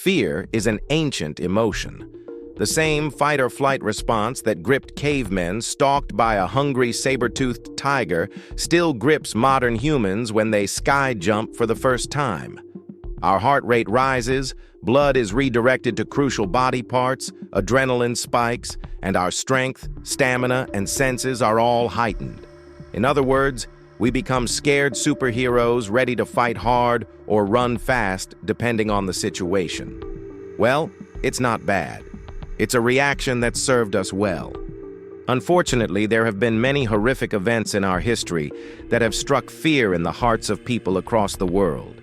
Fear is an ancient emotion. The same fight-or-flight response that gripped cavemen stalked by a hungry saber-toothed tiger still grips modern humans when they sky jump for the first time. Our heart rate rises, blood is redirected to crucial body parts, adrenaline spikes, and our strength, stamina, and senses are all heightened. In other words, we become scared superheroes ready to fight hard or run fast depending on the situation. Well, it's not bad. It's a reaction that served us well. Unfortunately, there have been many horrific events in our history that have struck fear in the hearts of people across the world.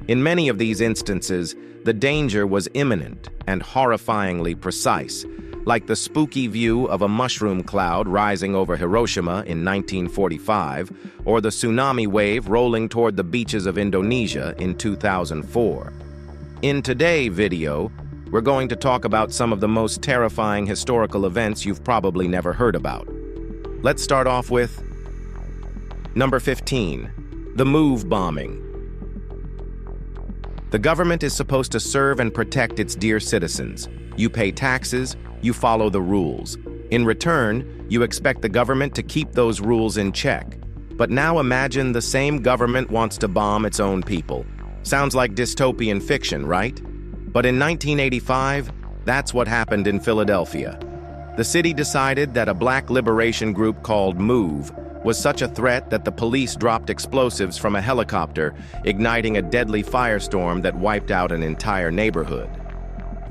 In many of these instances, the danger was imminent and horrifyingly precise, like the spooky view of a mushroom cloud rising over Hiroshima in 1945, or the tsunami wave rolling toward the beaches of Indonesia in 2004. In today's video, we're going to talk about some of the most terrifying historical events you've probably never heard about. Let's start off with number 15, the Move bombing. The government is supposed to serve and protect its dear citizens. You pay taxes, you follow the rules. In return, you expect the government to keep those rules in check. But now imagine the same government wants to bomb its own people. Sounds like dystopian fiction, right? But in 1985, that's what happened in Philadelphia. The city decided that a black liberation group called MOVE was such a threat that the police dropped explosives from a helicopter, igniting a deadly firestorm that wiped out an entire neighborhood.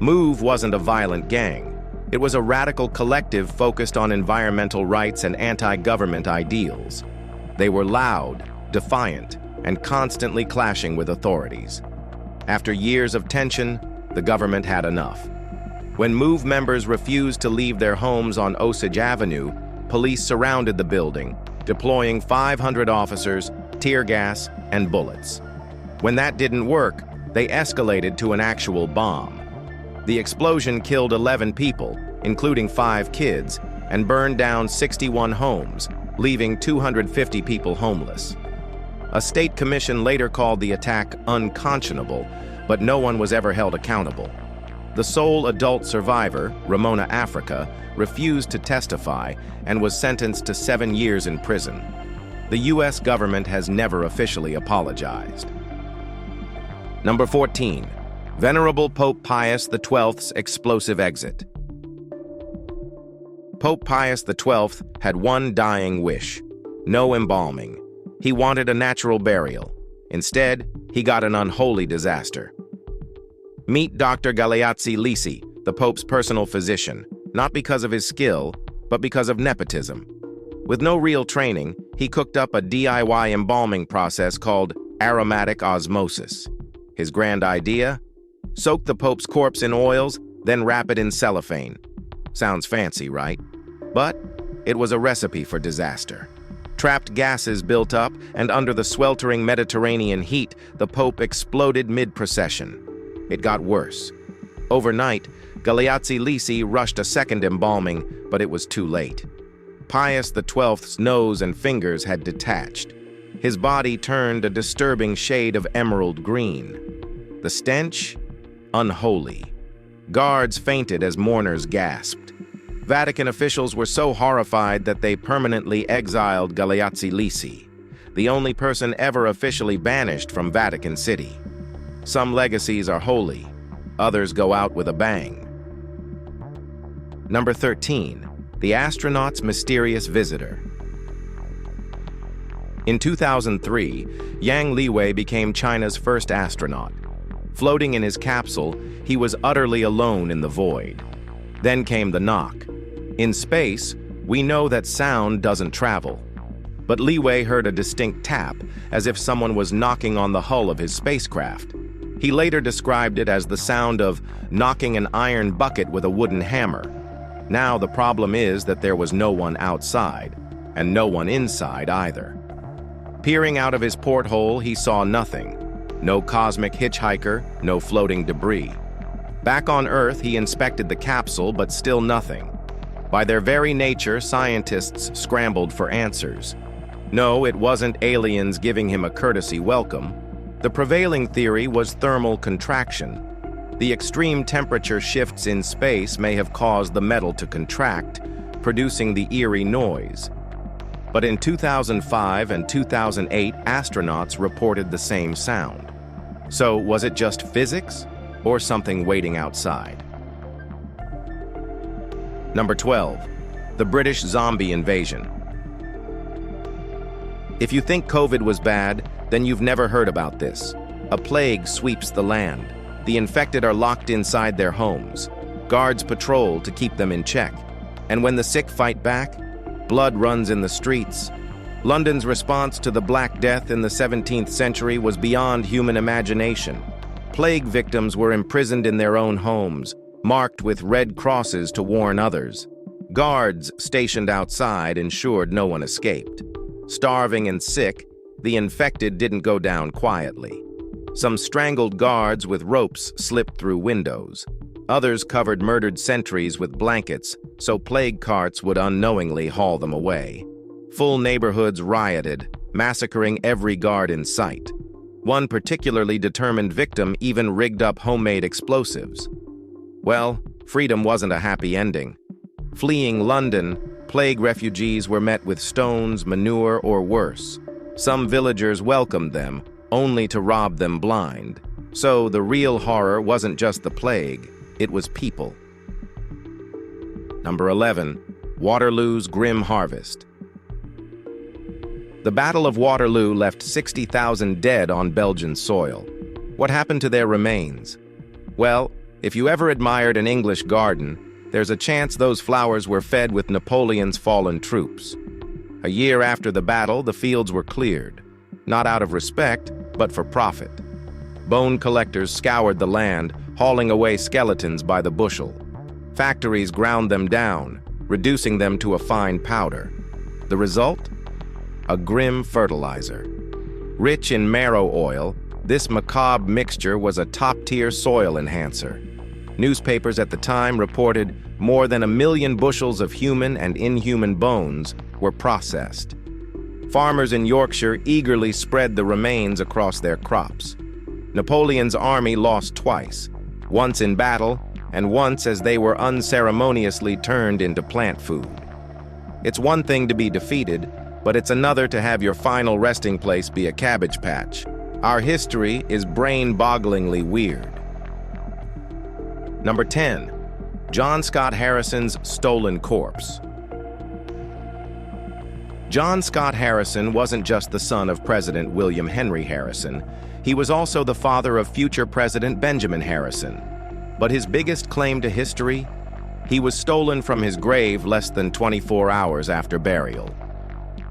MOVE wasn't a violent gang. It was a radical collective focused on environmental rights and anti-government ideals. They were loud, defiant, and constantly clashing with authorities. After years of tension, the government had enough. When MOVE members refused to leave their homes on Osage Avenue, police surrounded the building, deploying 500 officers, tear gas, and bullets. When that didn't work, they escalated to an actual bomb. The explosion killed 11 people, including 5 kids, and burned down 61 homes, leaving 250 people homeless. A state commission later called the attack unconscionable, but no one was ever held accountable. The sole adult survivor, Ramona Africa, refused to testify and was sentenced to 7 years in prison. The U.S. government has never officially apologized. Number 14. Venerable Pope Pius XII's explosive exit. Pope Pius XII had one dying wish: no embalming. He wanted a natural burial. Instead, he got an unholy disaster. Meet Dr. Galeazzi Lisi, the Pope's personal physician, not because of his skill, but because of nepotism. With no real training, he cooked up a DIY embalming process called aromatic osmosis. His grand idea? Soak the Pope's corpse in oils, then wrap it in cellophane. Sounds fancy, right? But it was a recipe for disaster. Trapped gases built up, and under the sweltering Mediterranean heat, the Pope exploded mid-procession. It got worse. Overnight, Galeazzi Lisi rushed a second embalming, but it was too late. Pius XII's nose and fingers had detached. His body turned a disturbing shade of emerald green. The stench? Unholy. Guards fainted as mourners gasped. Vatican officials were so horrified that they permanently exiled Galeazzi Lisi, the only person ever officially banished from Vatican City. Some legacies are holy, others go out with a bang. Number 13. The astronaut's mysterious visitor. In 2003, Yang Liwei became China's first astronaut. Floating in his capsule, he was utterly alone in the void. Then came the knock. In space, we know that sound doesn't travel. But Liwei heard a distinct tap, as if someone was knocking on the hull of his spacecraft. He later described it as the sound of knocking an iron bucket with a wooden hammer. Now the problem is that there was no one outside, and no one inside either. Peering out of his porthole, he saw nothing. No cosmic hitchhiker, no floating debris. Back on Earth, he inspected the capsule, but still nothing. By their very nature, scientists scrambled for answers. No, it wasn't aliens giving him a courtesy welcome. The prevailing theory was thermal contraction. The extreme temperature shifts in space may have caused the metal to contract, producing the eerie noise. But in 2005 and 2008, astronauts reported the same sound. So was it just physics or something waiting outside? Number 12. The British zombie invasion. If you think COVID was bad, then you've never heard about this. A plague sweeps the land. The infected are locked inside their homes. Guards patrol to keep them in check. And when the sick fight back, blood runs in the streets. London's response to the Black Death in the 17th century was beyond human imagination. Plague victims were imprisoned in their own homes, marked with red crosses to warn others. Guards stationed outside ensured no one escaped. Starving and sick, the infected didn't go down quietly. Some strangled guards with ropes slipped through windows. Others covered murdered sentries with blankets so plague carts would unknowingly haul them away. Full neighborhoods rioted, massacring every guard in sight. One particularly determined victim even rigged up homemade explosives. Well, freedom wasn't a happy ending. Fleeing London, plague refugees were met with stones, manure, or worse. Some villagers welcomed them, only to rob them blind. So the real horror wasn't just the plague, it was people. Number 11. Waterloo's grim harvest. The Battle of Waterloo left 60,000 dead on Belgian soil. What happened to their remains? Well, if you ever admired an English garden, there's a chance those flowers were fed with Napoleon's fallen troops. A year after the battle, the fields were cleared, not out of respect, but for profit. Bone collectors scoured the land, hauling away skeletons by the bushel. Factories ground them down, reducing them to a fine powder. The result? A grim fertilizer. Rich in marrow oil, this macabre mixture was a top-tier soil enhancer. Newspapers at the time reported more than 1 million bushels of human and inhuman bones were processed. Farmers in Yorkshire eagerly spread the remains across their crops. Napoleon's army lost twice, once in battle and once as they were unceremoniously turned into plant food. It's one thing to be defeated, but it's another to have your final resting place be a cabbage patch. Our history is brain-bogglingly weird. Number 10. John Scott Harrison's stolen corpse. John Scott Harrison wasn't just the son of President William Henry Harrison. He was also the father of future President Benjamin Harrison. But his biggest claim to history? He was stolen from his grave less than 24 hours after burial.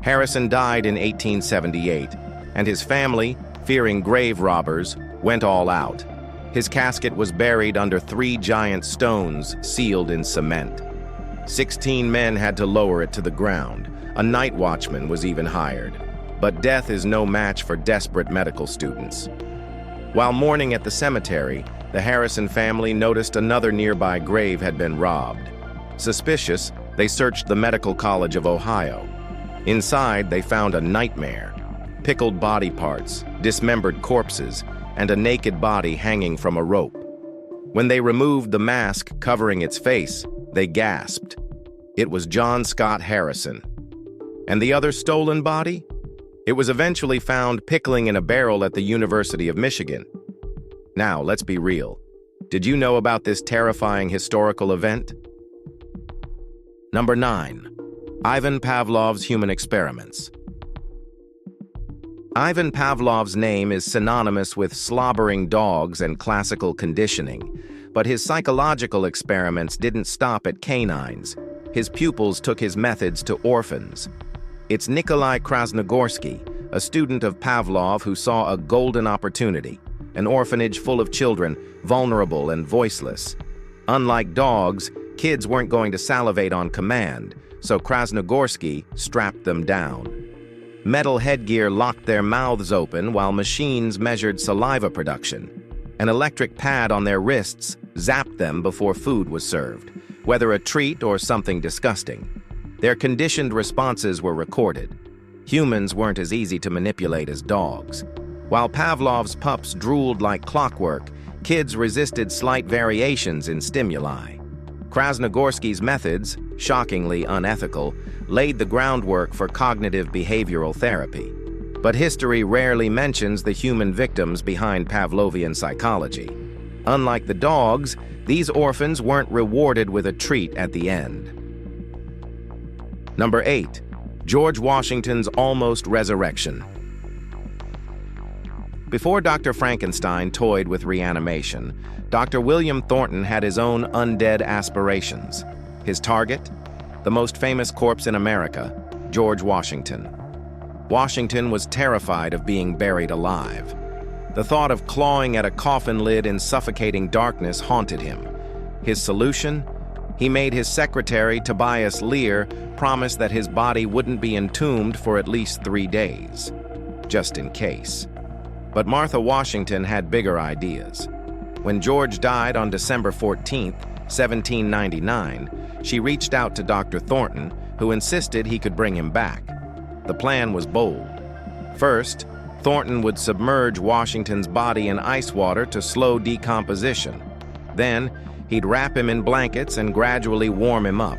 Harrison died in 1878, and his family, fearing grave robbers, went all out. His casket was buried under 3 giant stones sealed in cement. 16 men had to lower it to the ground. A night watchman was even hired. But death is no match for desperate medical students. While mourning at the cemetery, the Harrison family noticed another nearby grave had been robbed. Suspicious, they searched the Medical College of Ohio. Inside, they found a nightmare: pickled body parts, dismembered corpses, and a naked body hanging from a rope. When they removed the mask covering its face, they gasped. It was John Scott Harrison. And the other stolen body? It was eventually found pickling in a barrel at the University of Michigan. Now, let's be real. Did you know about this terrifying historical event? Number 9. Ivan Pavlov's human experiments. Ivan Pavlov's name is synonymous with slobbering dogs and classical conditioning, but his psychological experiments didn't stop at canines. His pupils took his methods to orphans. It's Nikolai Krasnogorsky, a student of Pavlov who saw a golden opportunity, an orphanage full of children, vulnerable and voiceless. Unlike dogs, kids weren't going to salivate on command, so Krasnogorsky strapped them down. Metal headgear locked their mouths open while machines measured saliva production. An electric pad on their wrists zapped them before food was served, whether a treat or something disgusting. Their conditioned responses were recorded. Humans weren't as easy to manipulate as dogs. While Pavlov's pups drooled like clockwork, Kids resisted slight variations in stimuli. Krasnogorsky's methods, shockingly unethical, laid the groundwork for cognitive behavioral therapy. But history rarely mentions the human victims behind Pavlovian psychology. Unlike the dogs, these orphans weren't rewarded with a treat at the end. Number 8. George Washington's almost resurrection. Before Dr. Frankenstein toyed with reanimation, Dr. William Thornton had his own undead aspirations. His target? The most famous corpse in America, George Washington. Washington was terrified of being buried alive. The thought of clawing at a coffin lid in suffocating darkness haunted him. His solution? He made his secretary, Tobias Lear, promise that his body wouldn't be entombed for at least 3 days, just in case. But Martha Washington had bigger ideas. When George died on December 14, 1799, she reached out to Dr. Thornton, who insisted he could bring him back. The plan was bold. First, Thornton would submerge Washington's body in ice water to slow decomposition. Then, he'd wrap him in blankets and gradually warm him up.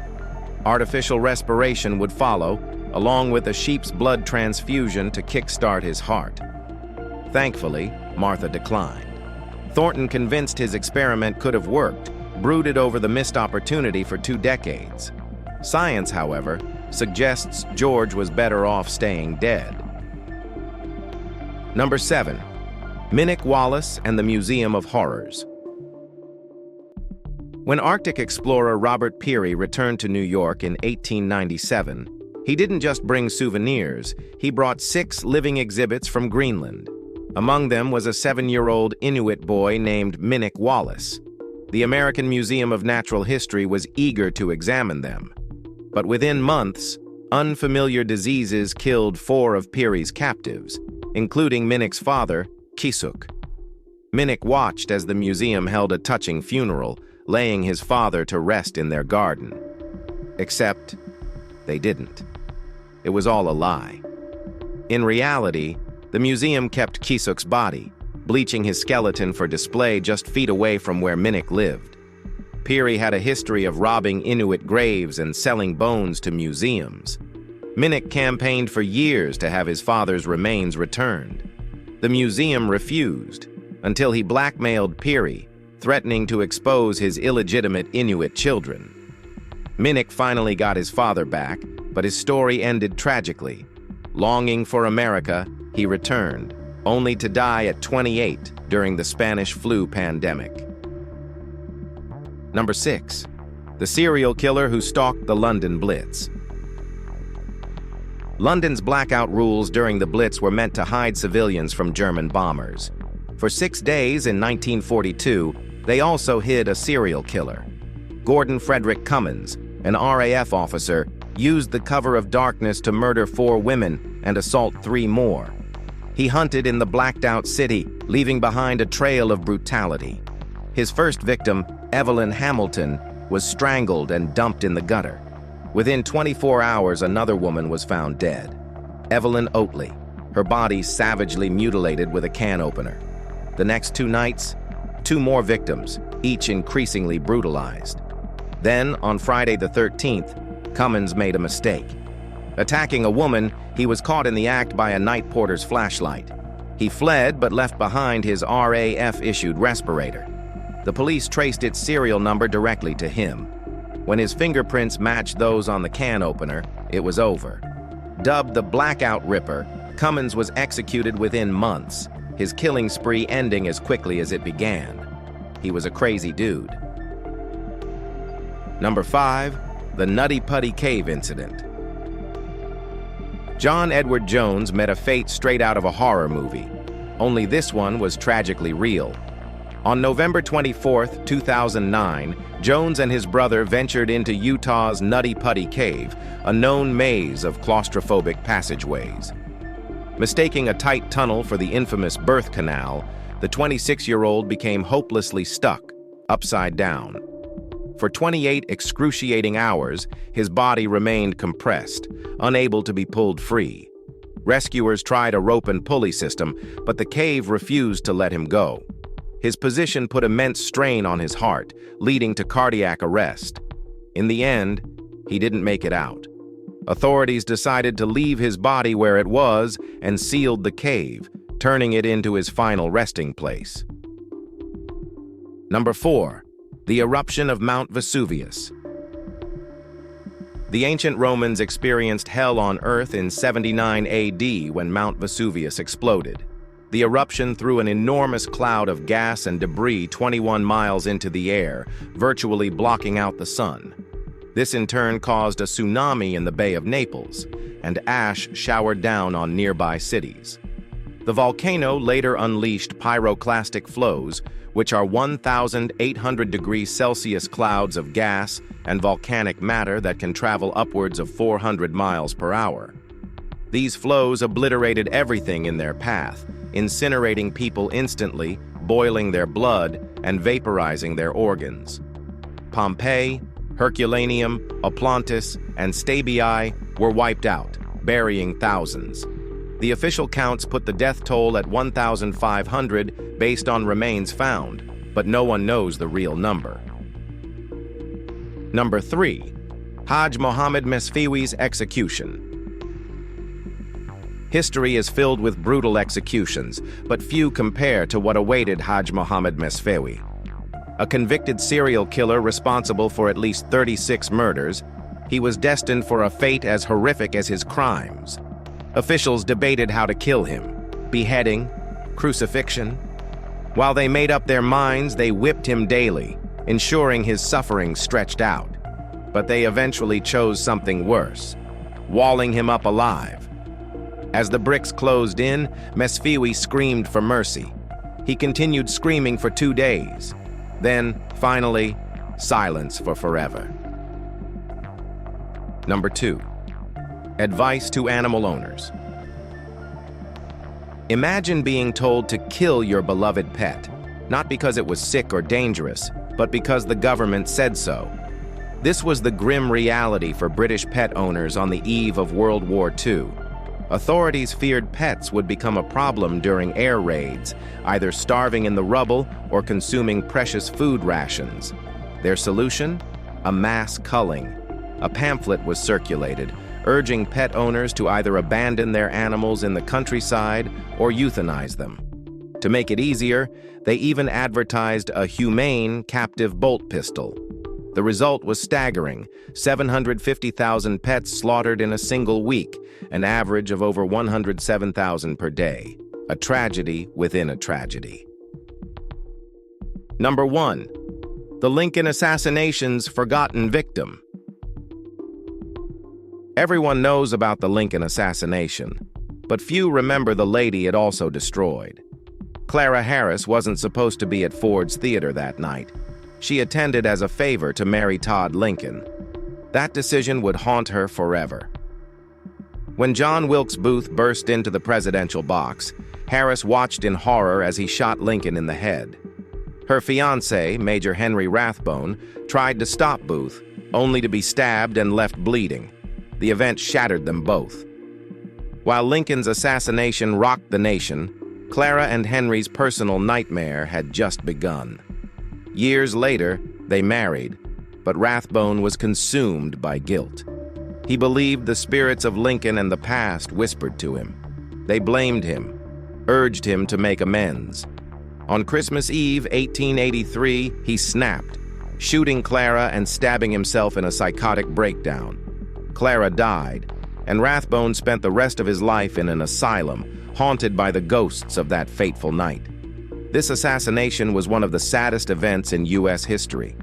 Artificial respiration would follow, along with a sheep's blood transfusion to kickstart his heart. Thankfully, Martha declined. Thornton, convinced his experiment could have worked, brooded over the missed opportunity for 2 decades. Science, however, suggests George was better off staying dead. Number 7. Minnick Wallace and the Museum of Horrors. When Arctic explorer Robert Peary returned to New York in 1897, he didn't just bring souvenirs, he brought 6 living exhibits from Greenland. Among them was a 7-year-old Inuit boy named Minnick Wallace. The American Museum of Natural History was eager to examine them. But within months, unfamiliar diseases killed 4 of Peary's captives, including Minnick's father, Kisuk. Minnick watched as the museum held a touching funeral, laying his father to rest in their garden. Except, they didn't. It was all a lie. In reality, the museum kept Kisuk's body, bleaching his skeleton for display just feet away from where Minnick lived. Peary had a history of robbing Inuit graves and selling bones to museums. Minnick campaigned for years to have his father's remains returned. The museum refused, until he blackmailed Peary, threatening to expose his illegitimate Inuit children. Minnick finally got his father back, but his story ended tragically. Longing for America, he returned, only to die at 28 during the Spanish flu pandemic. Number 6. The serial killer who stalked the London Blitz. London's blackout rules during the Blitz were meant to hide civilians from German bombers. For 6 days in 1942, they also hid a serial killer. Gordon Frederick Cummins, an RAF officer, used the cover of darkness to murder 4 women and assault 3 more. He hunted in the blacked-out city, leaving behind a trail of brutality. His first victim, Evelyn Hamilton, was strangled and dumped in the gutter. Within 24 hours, another woman was found dead. Evelyn Oatley, her body savagely mutilated with a can opener. The next 2 nights, 2 more victims, each increasingly brutalized. Then, on Friday the 13th, Cummins made a mistake. Attacking a woman, he was caught in the act by a night porter's flashlight. He fled but left behind his RAF-issued respirator. The police traced its serial number directly to him. When his fingerprints matched those on the can opener, it was over. Dubbed the Blackout Ripper, Cummins was executed within months, his killing spree ending as quickly as it began. He was a crazy dude. Number 5. The Nutty Putty Cave Incident. John Edward Jones met a fate straight out of a horror movie. Only this one was tragically real. On November 24, 2009, Jones and his brother ventured into Utah's Nutty Putty Cave, a known maze of claustrophobic passageways. Mistaking a tight tunnel for the infamous birth canal, the 26-year-old became hopelessly stuck, upside down. For 28 excruciating hours, his body remained compressed, unable to be pulled free. Rescuers tried a rope and pulley system, but the cave refused to let him go. His position put immense strain on his heart, leading to cardiac arrest. In the end, he didn't make it out. Authorities decided to leave his body where it was and sealed the cave, turning it into his final resting place. Number 4. The eruption of Mount Vesuvius. The ancient Romans experienced hell on Earth in 79 AD when Mount Vesuvius exploded. The eruption threw an enormous cloud of gas and debris 21 miles into the air, virtually blocking out the sun. This in turn caused a tsunami in the Bay of Naples, and ash showered down on nearby cities. The volcano later unleashed pyroclastic flows, which are 1,800 degrees Celsius clouds of gas and volcanic matter that can travel upwards of 400 miles per hour. These flows obliterated everything in their path, incinerating people instantly, boiling their blood, and vaporizing their organs. Pompeii, Herculaneum, Oplontis, and Stabiae were wiped out, burying thousands. The official counts put the death toll at 1,500 based on remains found, but no one knows the real number. Number 3. Hajj Mohammed Mesfiwi's execution. History is filled with brutal executions, but few compare to what awaited Hajj Mohammed Mesfiwi. A convicted serial killer responsible for at least 36 murders, he was destined for a fate as horrific as his crimes. Officials debated how to kill him: beheading, crucifixion. While they made up their minds, they whipped him daily, ensuring his suffering stretched out. But they eventually chose something worse: walling him up alive. As the bricks closed in, Mesfiwi screamed for mercy. He continued screaming for 2 days. Then, finally, silence for forever. Number 2. Advice to animal owners. Imagine being told to kill your beloved pet, not because it was sick or dangerous, but because the government said so. This was the grim reality for British pet owners on the eve of World War II. Authorities feared pets would become a problem during air raids, either starving in the rubble or consuming precious food rations. Their solution? A mass culling. A pamphlet was circulated, urging pet owners to either abandon their animals in the countryside or euthanize them. To make it easier, they even advertised a humane captive bolt pistol. The result was staggering: 750,000 pets slaughtered in a single week, an average of over 107,000 per day. A tragedy within a tragedy. Number 1. The Lincoln assassination's forgotten victim. Everyone knows about the Lincoln assassination, but few remember the lady it also destroyed. Clara Harris wasn't supposed to be at Ford's Theater that night. She attended as a favor to marry Todd Lincoln. That decision would haunt her forever. When John Wilkes Booth burst into the presidential box, Harris watched in horror as he shot Lincoln in the head. Her fiancé, Major Henry Rathbone, tried to stop Booth, only to be stabbed and left bleeding. The event shattered them both. While Lincoln's assassination rocked the nation, Clara and Henry's personal nightmare had just begun. Years later, they married, but Rathbone was consumed by guilt. He believed the spirits of Lincoln and the past whispered to him. They blamed him, urged him to make amends. On Christmas Eve, 1883, he snapped, shooting Clara and stabbing himself in a psychotic breakdown. Clara died, and Rathbone spent the rest of his life in an asylum, haunted by the ghosts of that fateful night. This assassination was one of the saddest events in U.S. history.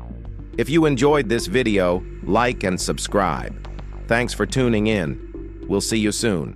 If you enjoyed this video, like and subscribe. Thanks for tuning in. We'll see you soon.